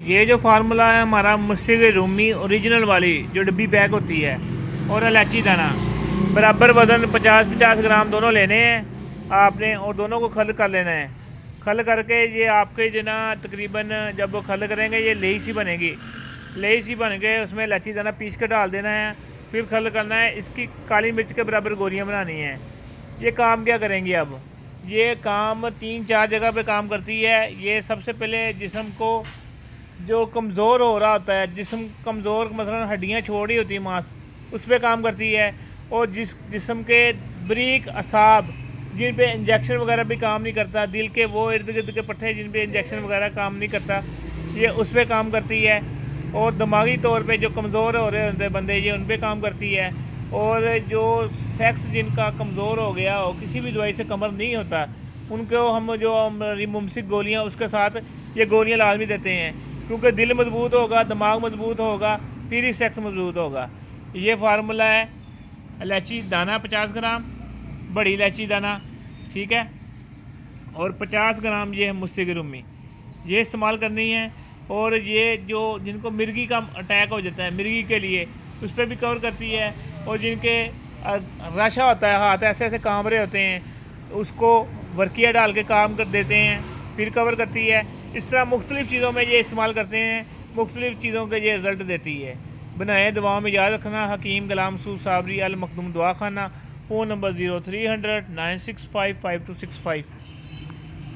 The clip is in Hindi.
ये जो फार्मूला है हमारा मुश्तिक रूमी ओरिजिनल वाली जो डब्बी पैक होती है और इलायची दाना बराबर वज़न 50-50 ग्राम दोनों लेने हैं आपने और दोनों को खल कर लेना है। खल करके ये आपके जो ना तकरीबन जब वो खल करेंगे ये लेही सी बनेगी। लेही सी बन के उसमें इलायची दाना पीस के डाल देना है, फिर खल करना है। इसकी काली मिर्च के बराबर गोलियाँ बनानी हैं। ये काम क्या करेंगे अब, ये काम 3-4 जगह पे काम करती है। ये सबसे पहले जिस्म को जो कमज़ोर हो रहा होता है, जिस्म कमज़ोर मसलन हड्डियाँ छोड़ी होती है मांस, उस पर काम करती है। और जिस्म के बरीक असाब जिन पे इंजेक्शन वगैरह भी काम नहीं करता, दिल के वो इर्द गिर्द के पट्टे जिन पे इंजेक्शन वगैरह काम नहीं करता, ये उस पर काम करती है। और दिमागी तौर पे जो कमज़ोर हो रहे होते बंदे, ये उन पर काम करती है। और जो सेक्स जिनका कमज़ोर हो गया हो, किसी भी दवाई से कमर नहीं होता, उनको हम जो मुमसिक गोलियाँ उसके साथ ये गोलियाँ लाजमी देते हैं, क्योंकि दिल मजबूत होगा, दिमाग मजबूत होगा, फिर ही सेक्स मजबूत होगा। ये फार्मूला है इलायची दाना 50 ग्राम, बड़ी इलायची दाना, ठीक है, और 50 ग्राम ये है मुश्तिक रूमी, ये इस्तेमाल करनी है। और ये जो जिनको मिर्गी का अटैक हो जाता है, मिर्गी के लिए उस पर भी कवर करती है। और जिनके रशा होता है, हाथ ऐसे ऐसे काम रहे होते हैं, उसको वर्किया डाल के काम कर देते हैं, फिर कवर करती है। इस तरह मुख्तलिफ़ चीज़ों में ये इस्तेमाल करते हैं, मुख्तलिफ़ चीज़ों के ये रिज़ल्ट देती है। बनाए दुआओं में याद रखना। हकीम गुलाम सूद साबरी अल मखदूम दुआ खाना, फ़ोन नंबर 0300 965 5265।